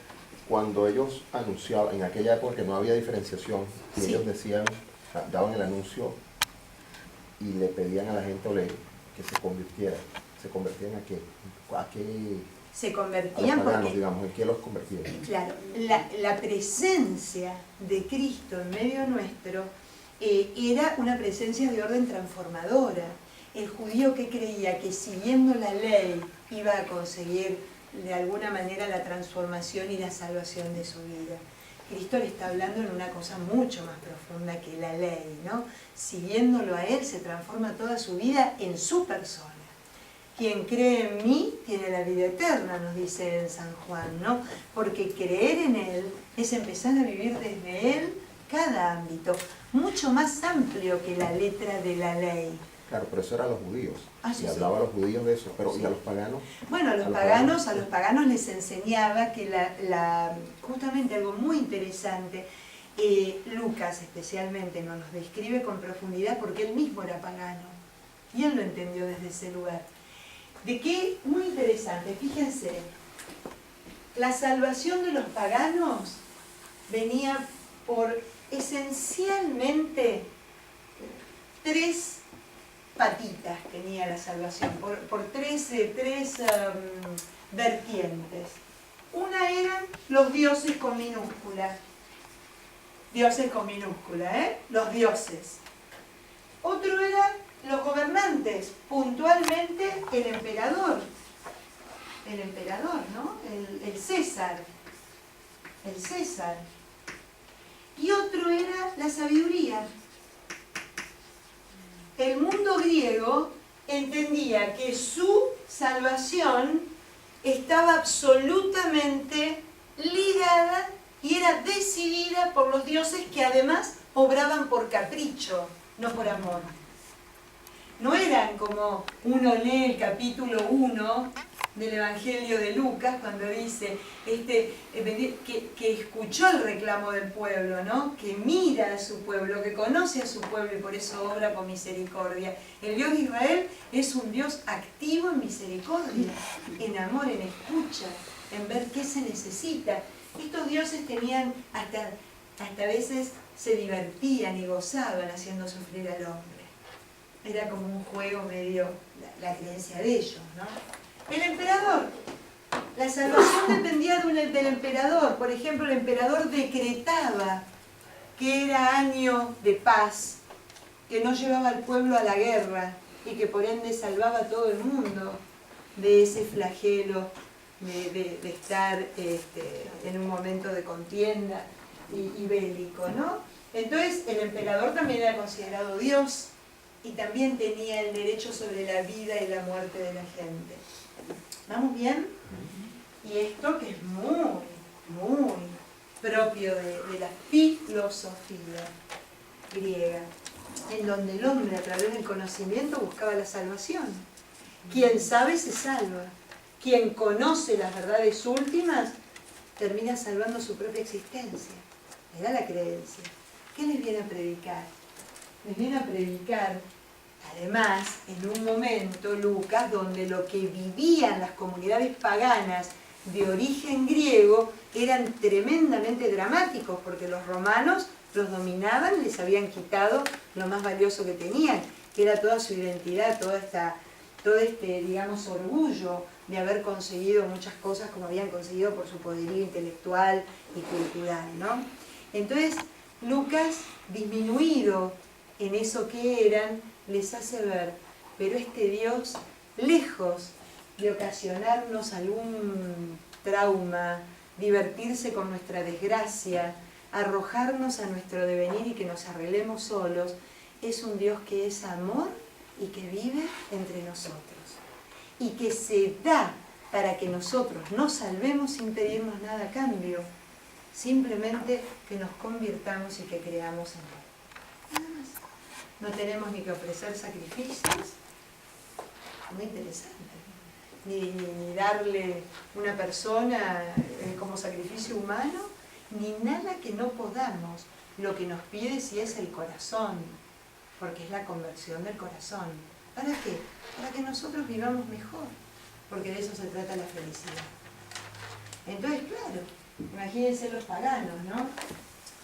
Cuando ellos anunciaban, en aquella época que no había diferenciación, y Sí. ellos decían, daban el anuncio y le pedían a la gente que se convirtiera, ¿se convertían a qué? ¿A qué? Se A los convertían paganos, porque, digamos, ¿en qué los convertían? claro, la presencia de Cristo en medio nuestro era una presencia de orden transformadora. El judío que creía que siguiendo la ley iba a conseguir de alguna manera la transformación y la salvación de su vida. Cristo le está hablando en una cosa mucho más profunda que la ley, ¿no? Siguiéndolo a Él se transforma toda su vida en su persona. Quien cree en mí tiene la vida eterna, nos dice en San Juan, ¿no? Porque creer en Él es empezar a vivir desde Él cada ámbito, mucho más amplio que la letra de la ley. Claro, pero eso eran los judíos. Sí, y hablaba a los judíos de eso, pero Sí. ¿y a los paganos? Bueno, a los paganos les enseñaba que justamente algo muy interesante, Lucas especialmente nos describe con profundidad porque él mismo era pagano y él lo entendió desde ese lugar. De qué muy interesante, fíjense, la salvación de los paganos venía por esencialmente 3 patitas tenía la salvación, por tres vertientes. Una eran los dioses con minúscula, los dioses. Otro eran los gobernantes, puntualmente el emperador, ¿no? El César. Y otro era la sabiduría. El mundo griego entendía que su salvación estaba absolutamente ligada y era decidida por los dioses que además obraban por capricho, no por amor. No eran como uno lee el capítulo 1 del Evangelio de Lucas cuando dice que escuchó el reclamo del pueblo, ¿no? Que mira a su pueblo, que conoce a su pueblo y por eso obra con misericordia. El Dios de Israel es un Dios activo en misericordia, en amor, en escucha, en ver qué se necesita. Estos dioses tenían hasta a veces se divertían y gozaban haciendo sufrir al hombre. Era como un juego medio, la creencia de ellos, ¿no? El emperador. La salvación dependía del emperador. Por ejemplo, el emperador decretaba que era año de paz, que no llevaba al pueblo a la guerra y que por ende salvaba a todo el mundo de ese flagelo de estar en un momento de contienda y bélico, ¿no? Entonces, el emperador también era considerado Dios y también tenía el derecho sobre la vida y la muerte de la gente. ¿Vamos bien? Y esto que es muy propio de la filosofía griega, en donde el hombre a través del conocimiento buscaba la salvación. Quien sabe se salva. Quien conoce las verdades últimas termina salvando su propia existencia. Era la creencia. ¿Qué les viene a predicar? Les viene a predicar, además, en un momento, Lucas, donde lo que vivían las comunidades paganas de origen griego eran tremendamente dramáticos, porque los romanos los dominaban, les habían quitado lo más valioso que tenían, que era toda su identidad, todo este, digamos, orgullo de haber conseguido muchas cosas como habían conseguido por su poderío intelectual y cultural, ¿no? Entonces, Lucas, disminuido en eso que eran, les hace ver, pero este Dios, lejos de ocasionarnos algún trauma, divertirse con nuestra desgracia, arrojarnos a nuestro devenir y que nos arreglemos solos, es un Dios que es amor y que vive entre nosotros. Y que se da para que nosotros nos salvemos sin pedirnos nada a cambio, simplemente que nos convirtamos y que creamos en Él. Nada más. No tenemos ni que ofrecer sacrificios. Muy interesante. ni darle una persona como sacrificio humano, ni nada que no podamos. Lo que nos pide sí es el corazón, porque es la conversión del corazón. ¿Para qué? Para que nosotros vivamos mejor, porque de eso se trata la felicidad. Entonces, claro, imagínense los paganos, ¿no?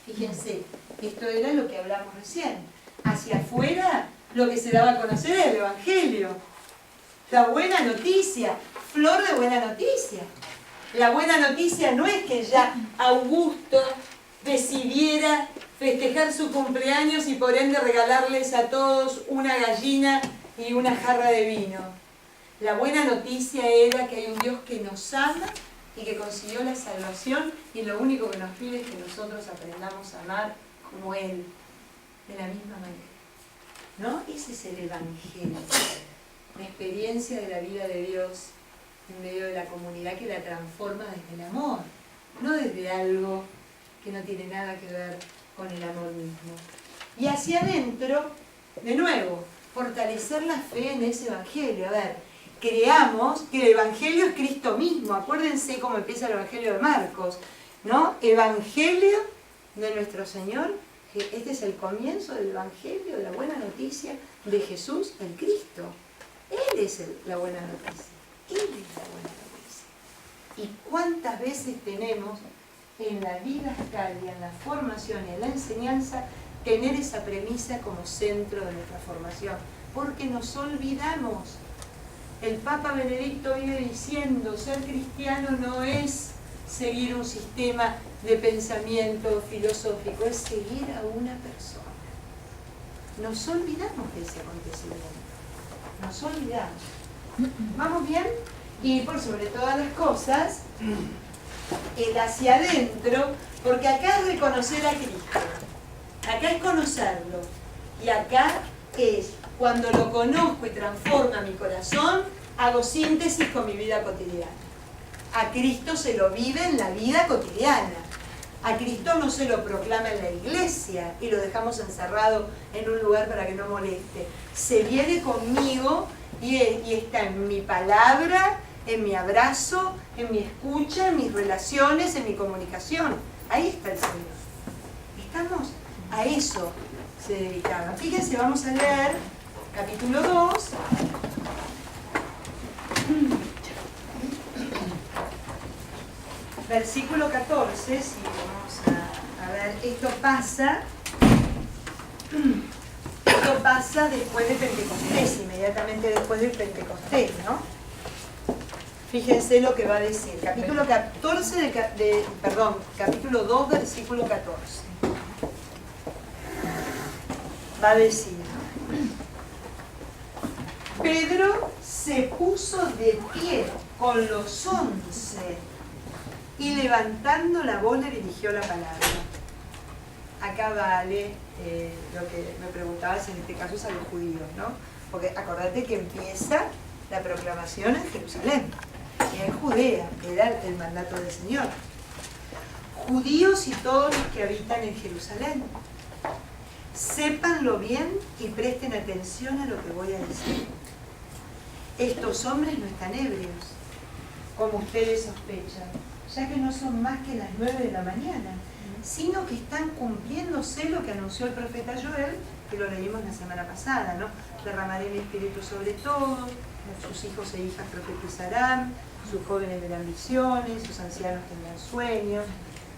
Fíjense, esto era lo que hablamos recién. Hacia afuera, lo que se daba a conocer era el Evangelio. La buena noticia, flor de buena noticia. La buena noticia no es que ya Augusto decidiera festejar su cumpleaños y por ende regalarles a todos una gallina y una jarra de vino. La buena noticia era que hay un Dios que nos ama y que consiguió la salvación, y lo único que nos pide es que nosotros aprendamos a amar como Él, de la misma manera. ¿No? Ese es el Evangelio, la experiencia de la vida de Dios en medio de la comunidad que la transforma desde el amor, no desde algo que no tiene nada que ver con el amor mismo. Y hacia adentro, de nuevo, fortalecer la fe en ese Evangelio. A ver, creamos que el Evangelio es Cristo mismo. Acuérdense cómo empieza el Evangelio de Marcos, ¿no? Evangelio de nuestro Señor. Este es el comienzo del Evangelio, de la buena noticia de Jesús, el Cristo. Él es la buena noticia. Él es la buena noticia. ¿Y cuántas veces tenemos en la vida diaria, en la formación y en la enseñanza, tener esa premisa como centro de nuestra formación? Porque nos olvidamos. El Papa Benedicto vive diciendo, ser cristiano no es seguir un sistema de pensamiento filosófico, es seguir a una persona. Nos olvidamos de ese acontecimiento. Nos olvidamos. ¿Vamos bien? Y por sobre todas las cosas, el hacia adentro, porque acá es reconocer a Cristo, acá es conocerlo, y acá es, cuando lo conozco y transforma mi corazón, hago síntesis con mi vida cotidiana. A Cristo se lo vive en la vida cotidiana. A Cristo no se lo proclama en la iglesia y lo dejamos encerrado en un lugar para que no moleste. Se viene conmigo y está en mi palabra, en mi abrazo, en mi escucha, en mis relaciones, en mi comunicación. Ahí está el Señor. Estamos a eso se dedicaba. Fíjense, vamos a leer capítulo 2. Versículo 14, si vamos a ver, esto pasa después de Pentecostés, inmediatamente después de Pentecostés, ¿no? Fíjense lo que va a decir, capítulo 2, versículo 14. Va a decir, Pedro se puso de pie con los 11 y levantando la voz le dirigió la palabra. Acá vale lo que me preguntabas, en este caso es a los judíos, ¿no? Porque acordate que empieza la proclamación en Jerusalén, y en Judea, era el mandato del Señor. Judíos y todos los que habitan en Jerusalén, sépanlo bien y presten atención a lo que voy a decir. Estos hombres no están ebrios, como ustedes sospechan, ya que no son más que las 9 de la mañana, sino que están cumpliéndose lo que anunció el profeta Joel, que lo leímos la semana pasada, ¿no? Derramaré mi espíritu sobre todos, sus hijos e hijas profetizarán, sus jóvenes verán visiones, sus ancianos tendrán sueños,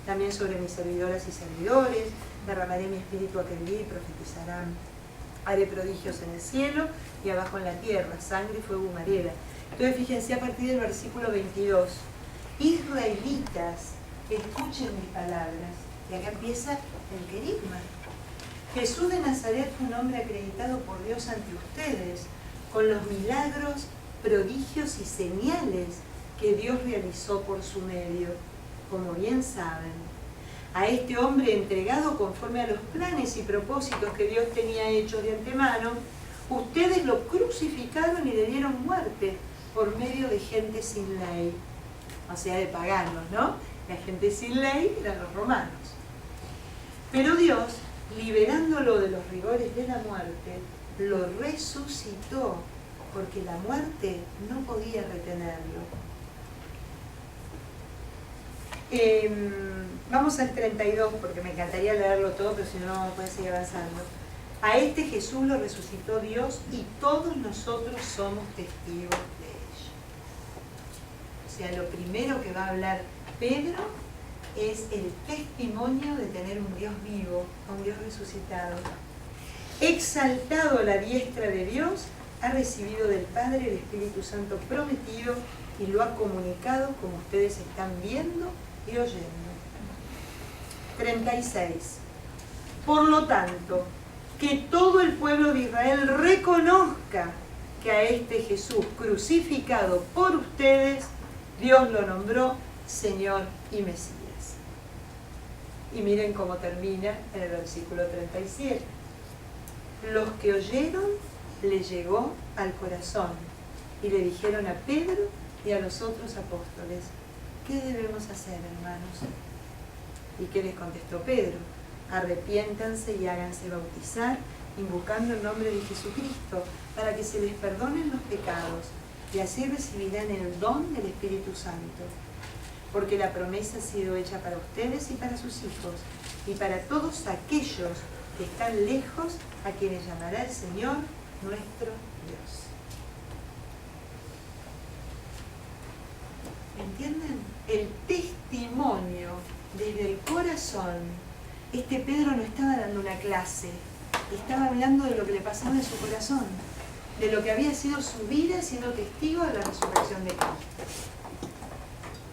también sobre mis servidoras y servidores, derramaré mi espíritu aquel día y profetizarán. Haré prodigios en el cielo y abajo en la tierra, sangre, fuego y humareda. Entonces fíjense a partir del versículo 22. Israelitas, escuchen mis palabras. Y acá empieza el querigma. Jesús de Nazaret fue un hombre acreditado por Dios ante ustedes, con los milagros, prodigios y señales que Dios realizó por su medio, como bien saben. A este hombre entregado conforme a los planes y propósitos que Dios tenía hechos de antemano, ustedes lo crucificaron y le dieron muerte por medio de gente sin ley, o sea, de paganos, ¿no? La gente sin ley eran los romanos. Pero Dios, liberándolo de los rigores de la muerte, lo resucitó porque la muerte no podía retenerlo. Vamos al 32, porque me encantaría leerlo todo, pero si no, no puedo seguir avanzando. A este Jesús lo resucitó Dios y todos nosotros somos testigos de ello. O sea, lo primero que va a hablar Pedro es el testimonio de tener un Dios vivo, un Dios resucitado. Exaltado a la diestra de Dios, ha recibido del Padre el Espíritu Santo prometido y lo ha comunicado como ustedes están viendo y oyendo. 36. Por lo tanto, que todo el pueblo de Israel reconozca que a este Jesús crucificado por ustedes, Dios lo nombró Señor y Mesías. Y miren cómo termina en el versículo 37. Los que oyeron le llegó al corazón y le dijeron a Pedro y a los otros apóstoles: ¿qué debemos hacer, hermanos? ¿Y qué les contestó Pedro? Arrepiéntanse y háganse bautizar, invocando el nombre de Jesucristo, para que se les perdonen los pecados, y así recibirán el don del Espíritu Santo. Porque la promesa ha sido hecha para ustedes y para sus hijos, y para todos aquellos que están lejos, a quienes llamará el Señor nuestro Dios. ¿Entienden? El testimonio desde el corazón. Este Pedro no estaba dando una clase, estaba hablando de lo que le pasaba en su corazón, de lo que había sido su vida siendo testigo de la resurrección de Cristo.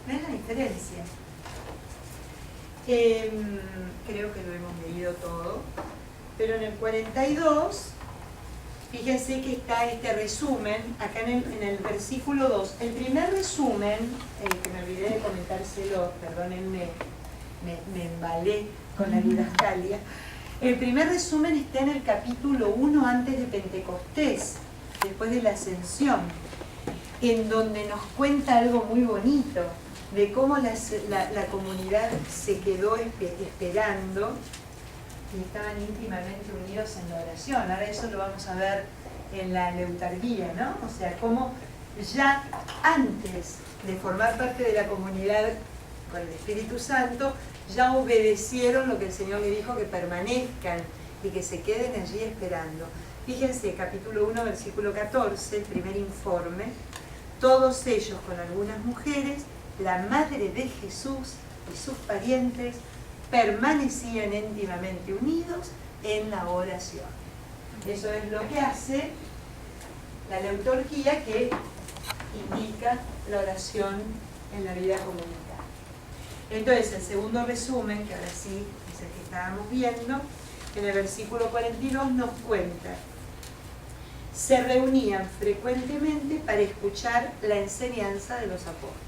¿Ven la diferencia? Creo que lo hemos leído todo, pero en el 42, fíjense que está este resumen, acá en el versículo 2. El primer resumen, que me olvidé de comentárselo, perdónenme, me embalé con la didascalia. El primer resumen está en el capítulo 1 antes de Pentecostés, después de la Ascensión, en donde nos cuenta algo muy bonito, de cómo la comunidad se quedó esperando y estaban íntimamente unidos en la oración. Ahora eso lo vamos a ver en la Leutarguía, ¿no? O sea, cómo ya antes de formar parte de la comunidad con el Espíritu Santo, ya obedecieron lo que el Señor le dijo, que permanezcan y que se queden allí esperando. Fíjense, capítulo 1, versículo 14, el primer informe. Todos ellos con algunas mujeres, la madre de Jesús y sus parientes, permanecían íntimamente unidos en la oración. Eso es lo que hace la liturgia, que indica la oración en la vida comunitaria. Entonces, el segundo resumen, que ahora sí es el que estábamos viendo, en el versículo 42 nos cuenta: se reunían frecuentemente para escuchar la enseñanza de los apóstoles.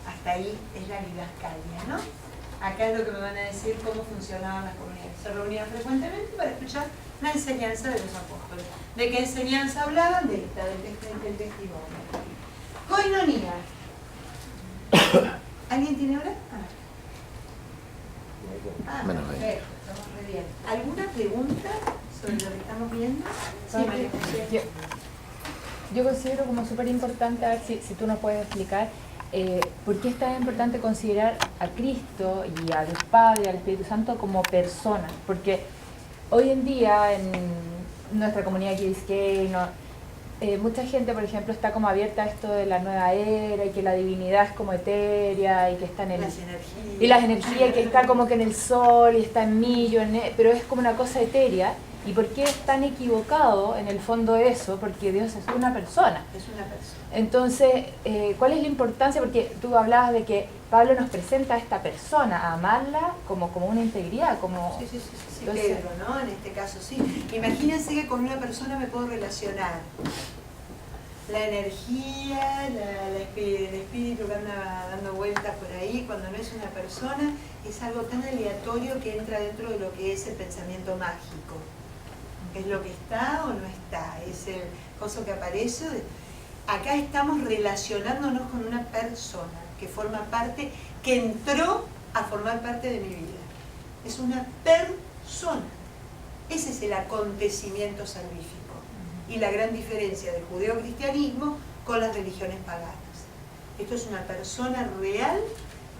Hasta ahí es la didascalia, ¿no? Acá es lo que me van a decir cómo funcionaban las comunidades. Se reunían frecuentemente para escuchar la enseñanza de los apóstoles. ¿De qué enseñanza hablaban? De esta, del testimonio. Koinonía. ¿Alguien tiene hora? Perfecto, estamos re bien. ¿Alguna pregunta sobre lo que estamos viendo? Sí, María José. Yo considero como súper importante, a ver si tú nos puedes explicar, ¿por qué es tan importante considerar a Cristo y a Dios Padre, al Espíritu Santo como personas? Porque hoy en día en nuestra comunidad KBSK, mucha gente, por ejemplo, está como abierta a esto de la nueva era y que la divinidad es como etérea y que está en el... las energías, que está como que en el sol y está en millo, pero es como una cosa etérea. ¿Y por qué es tan equivocado en el fondo eso? Porque Dios es una persona. Es una persona. Entonces, ¿cuál es la importancia? Porque tú hablabas de que Pablo nos presenta a esta persona, a amarla como una integridad, como... Sí, entonces, Pedro, ¿no? En este caso, sí. Imagínense que con una persona me puedo relacionar. La energía, el espíritu que anda dando vueltas por ahí, cuando no es una persona, es algo tan aleatorio que entra dentro de lo que es el pensamiento mágico. ¿Es lo que está o no está? Es el coso que aparece. Acá estamos relacionándonos con una persona que forma parte, que entró a formar parte de mi vida. Es una persona. Ese es el acontecimiento salvífico. y la gran diferencia del judeocristianismo con las religiones paganas. Esto es una persona real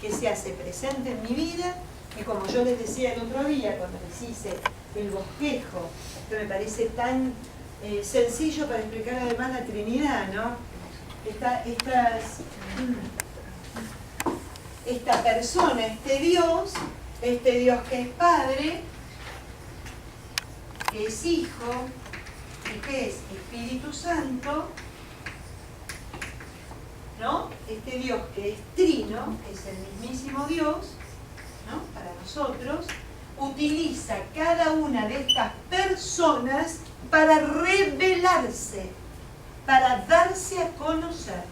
que se hace presente en mi vida, y como yo les decía el otro día cuando les hice el bosquejo, que me parece tan sencillo para explicar además la Trinidad, ¿no? Esta persona, este Dios que es Padre, que es Hijo y que es Espíritu Santo, ¿no? Este Dios que es trino, que es el mismísimo Dios, ¿no? Para nosotros, utiliza cada una de estas personas para revelarse, para darse a conocer,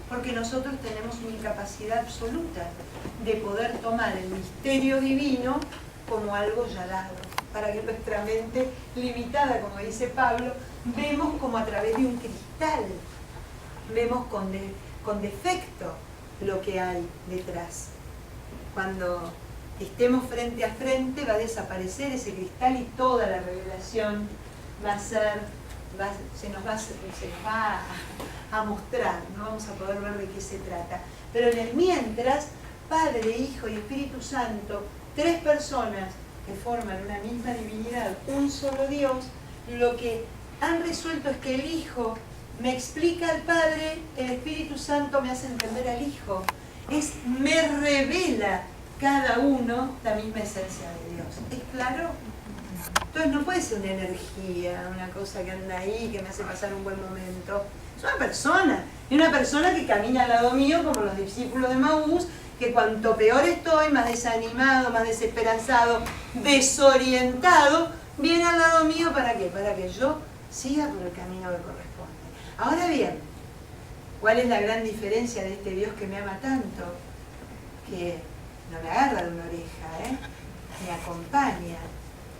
porque nosotros tenemos una incapacidad absoluta de poder tomar el misterio divino como algo ya dado, para que nuestra mente limitada, como dice Pablo, vemos como a través de un cristal, vemos con defecto lo que hay detrás. Cuando estemos frente a frente va a desaparecer ese cristal y toda la revelación va a ser, se nos va a mostrar, no vamos a poder ver de qué se trata. Pero en el mientras, Padre, Hijo y Espíritu Santo, tres personas que forman una misma divinidad, un solo Dios, lo que han resuelto es que el Hijo me explica al Padre, el Espíritu Santo me hace entender al Hijo. Me revela cada uno la misma esencia de Dios. ¿Es claro? Entonces no puede ser una energía, una cosa que anda ahí, que me hace pasar un buen momento. Es una persona. Y una persona que camina al lado mío, como los discípulos de Maús, que cuanto peor estoy, más desanimado, más desesperanzado, desorientado, viene al lado mío, ¿para qué? Para que yo siga por el camino que corresponde. Ahora bien, ¿cuál es la gran diferencia de este Dios que me ama tanto? Que no me agarra de una oreja, me acompaña.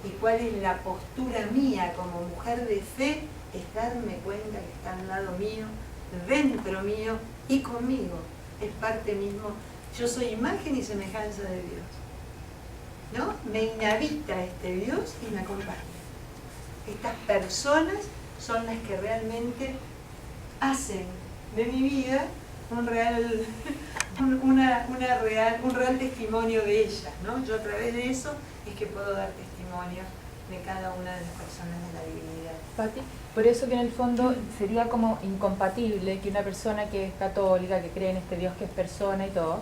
¿Y cuál es la postura mía como mujer de fe? Es darme cuenta que está al lado mío, dentro mío y conmigo. Es parte mismo. Yo soy imagen y semejanza de Dios, ¿no? Me inhabita este Dios y me acompaña. Estas personas son las que realmente hacen de mi vida un real testimonio de ellas, ¿no? Yo a través de eso es que puedo dar testimonio de cada una de las personas de la divinidad. Pati, por eso que en el fondo sería como incompatible que una persona que es católica, que cree en este Dios que es persona y todo,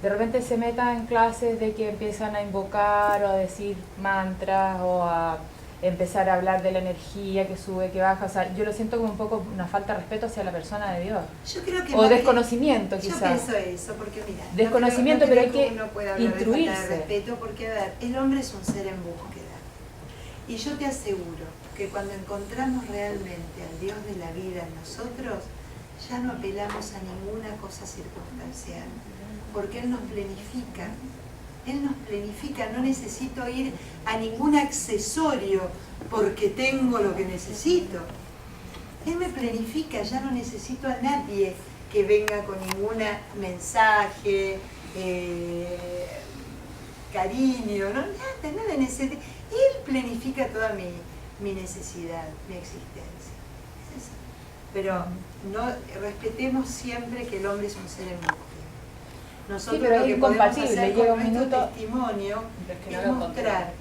de repente se meta en clases de que empiezan a invocar o a decir mantras o a empezar a hablar de la energía que sube, que baja. O sea, yo lo siento como un poco una falta de respeto hacia la persona de Dios. Yo creo que o desconocimiento, quizás. Yo pienso eso, porque mira, desconocimiento, no creo pero hay que uno pueda hablar instruirse. de falta de respeto, porque a ver, el hombre es un ser en búsqueda. Y yo te aseguro que cuando encontramos realmente al Dios de la vida en nosotros, ya no apelamos a ninguna cosa circunstancial, porque Él nos planifica. Él nos planifica, no necesito ir a ningún accesorio porque tengo lo que necesito. Él me planifica, ya no necesito a nadie que venga con ningún mensaje, cariño, ¿no? Nada necesito. Él planifica toda mi necesidad, mi existencia. Es eso. Pero no respetemos siempre que el hombre es un ser en búsqueda. Nosotros sí, pero lo es que podemos incompatible, hacer llega con un nuestro minuto... testimonio es mostrar.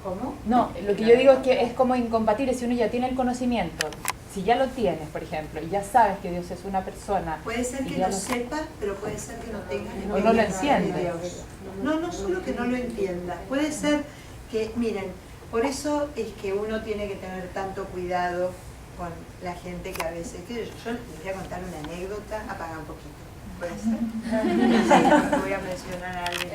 ¿Cómo? No, lo que yo digo es que es como incompatible si uno ya tiene el conocimiento. Si ya lo tienes, por ejemplo, y ya sabes que Dios es una persona... Puede ser que lo sepas, pero puede ser que no tengas o no lo entiendas. No solo que no lo entiendas. Puede ser que, miren, por eso es que uno tiene que tener tanto cuidado con la gente que a veces... Yo les voy a contar una anécdota, apaga un poquito. Puede ser. Sí, voy a mencionar a alguien.